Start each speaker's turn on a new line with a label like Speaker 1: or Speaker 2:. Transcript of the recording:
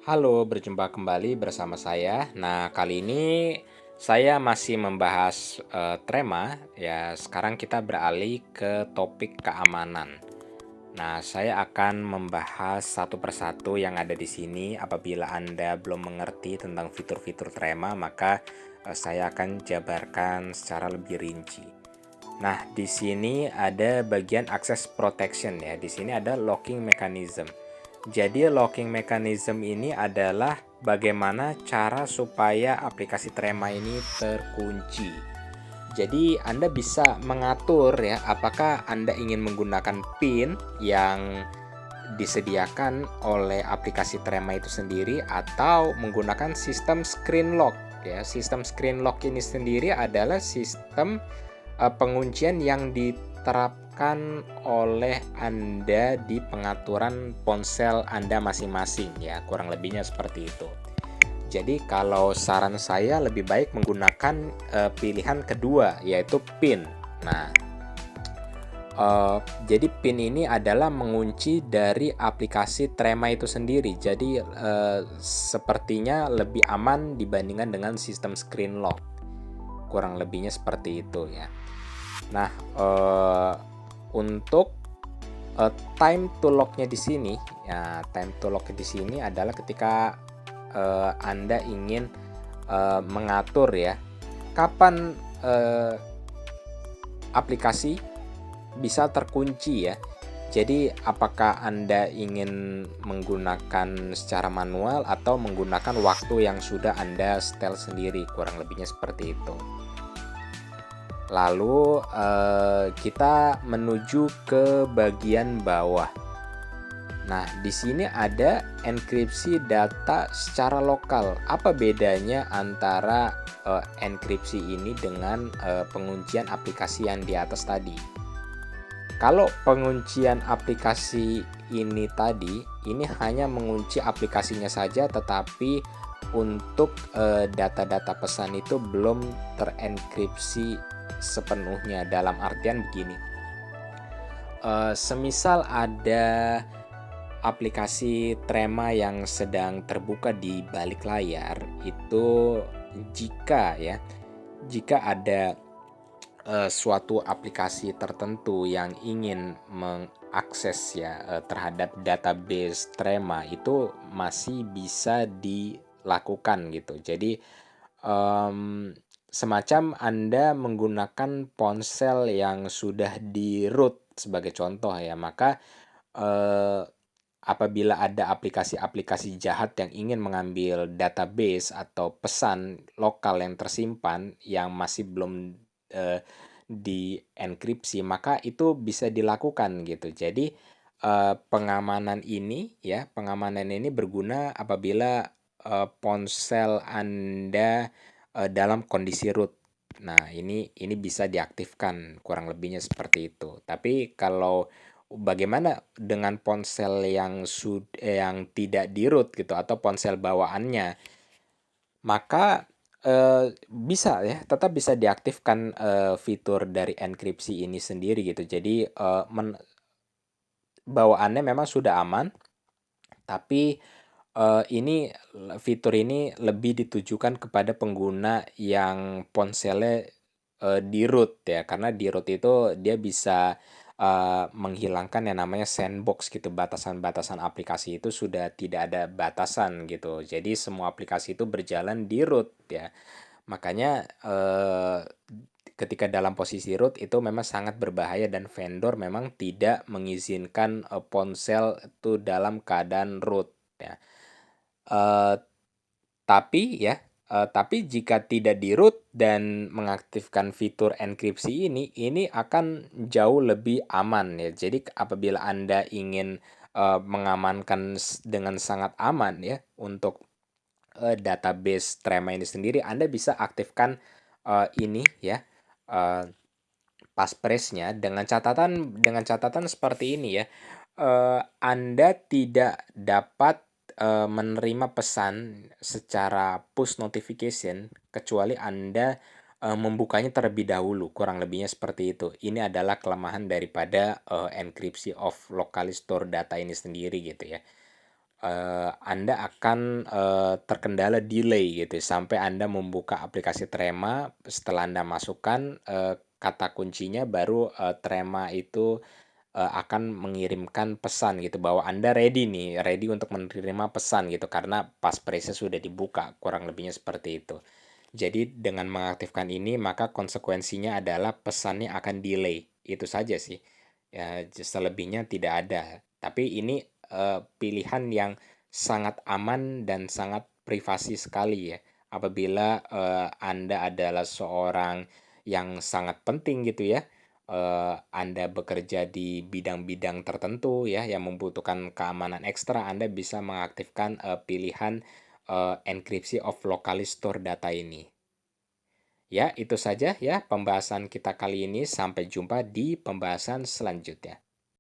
Speaker 1: Halo, berjumpa kembali bersama saya. Nah, kali ini saya masih membahas trema. Ya, sekarang kita beralih ke topik keamanan. Nah, saya akan membahas satu persatu yang ada di sini. Apabila Anda belum mengerti tentang fitur-fitur trema, maka saya akan jabarkan secara lebih rinci. Nah, di sini ada bagian access protection ya. Di sini ada locking mechanism. Jadi locking mechanism ini adalah bagaimana cara supaya aplikasi Trema ini terkunci. Jadi Anda bisa mengatur ya, apakah Anda ingin menggunakan PIN yang disediakan oleh aplikasi Trema itu sendiri atau menggunakan sistem screen lock ya. Sistem screen lock ini sendiri adalah sistem penguncian yang diterapkan oleh Anda di pengaturan ponsel Anda masing-masing ya, kurang lebihnya seperti itu. Jadi kalau saran saya lebih baik menggunakan pilihan kedua yaitu PIN. Nah, jadi PIN ini adalah mengunci dari aplikasi Trema itu sendiri. Jadi sepertinya lebih aman dibandingkan dengan sistem screen lock. Kurang lebihnya seperti itu ya. Nah, untuk time to lock-nya di sini, ya time to lock di sini adalah ketika Anda ingin mengatur ya kapan aplikasi bisa terkunci ya. Jadi apakah Anda ingin menggunakan secara manual atau menggunakan waktu yang sudah Anda setel sendiri, kurang lebihnya seperti itu. Lalu kita menuju ke bagian bawah. Nah, di sini ada enkripsi data secara lokal. Apa bedanya antara enkripsi ini dengan penguncian aplikasi yang di atas tadi? Kalau penguncian aplikasi ini tadi, ini hanya mengunci aplikasinya saja, tetapi untuk data-data pesan itu belum terenkripsi sepenuhnya. Dalam artian begini, semisal ada aplikasi Trema yang sedang terbuka di balik layar, itu jika ada suatu aplikasi tertentu yang ingin mengakses ya terhadap database Trema, itu masih bisa dilakukan gitu. Jadi semacam Anda menggunakan ponsel yang sudah di root sebagai contoh ya, maka apabila ada aplikasi-aplikasi jahat yang ingin mengambil database atau pesan lokal yang tersimpan yang masih belum dienkripsi, maka itu bisa dilakukan gitu. Jadi pengamanan ini berguna apabila ponsel Anda dalam kondisi root. Nah, ini bisa diaktifkan, kurang lebihnya seperti itu. Tapi kalau bagaimana dengan ponsel yang tidak di root gitu atau ponsel bawaannya, maka bisa ya, tetap bisa diaktifkan fitur dari enkripsi ini sendiri gitu. Jadi bawaannya memang sudah aman, tapi fitur ini lebih ditujukan kepada pengguna yang ponselnya di root ya, karena di root itu dia bisa menghilangkan yang namanya sandbox gitu. Batasan-batasan aplikasi itu sudah tidak ada batasan gitu. Jadi semua aplikasi itu berjalan di root ya. Makanya ketika dalam posisi root itu memang sangat berbahaya dan vendor memang tidak mengizinkan ponsel itu dalam keadaan root ya. Eh, tapi jika tidak di-root dan mengaktifkan fitur enkripsi ini akan jauh lebih aman ya. Jadi apabila Anda ingin mengamankan dengan sangat aman ya untuk database Trema ini sendiri, Anda bisa aktifkan ini ya, passphrase-nya dengan catatan seperti ini ya. Anda tidak dapat menerima pesan secara push notification kecuali Anda membukanya terlebih dahulu, kurang lebihnya seperti itu. Ini adalah kelemahan daripada enkripsi of locally stored data ini sendiri gitu ya. Anda akan, terkendala delay gitu sampai Anda membuka aplikasi Trema, setelah Anda masukkan, kata kuncinya baru, Trema itu, akan mengirimkan pesan gitu bahwa Anda ready nih, ready untuk menerima pesan gitu karena passphrase sudah dibuka, kurang lebihnya seperti itu. Jadi dengan mengaktifkan ini maka konsekuensinya adalah pesannya akan delay, itu saja sih. Ya, selebihnya tidak ada. Tapi ini pilihan yang sangat aman dan sangat privasi sekali ya. Apabila Anda adalah seorang yang sangat penting gitu ya, Anda bekerja di bidang-bidang tertentu ya yang membutuhkan keamanan ekstra, Anda bisa mengaktifkan pilihan enkripsi of locally stored data ini. Ya, itu saja ya pembahasan kita kali ini. Sampai jumpa di pembahasan selanjutnya.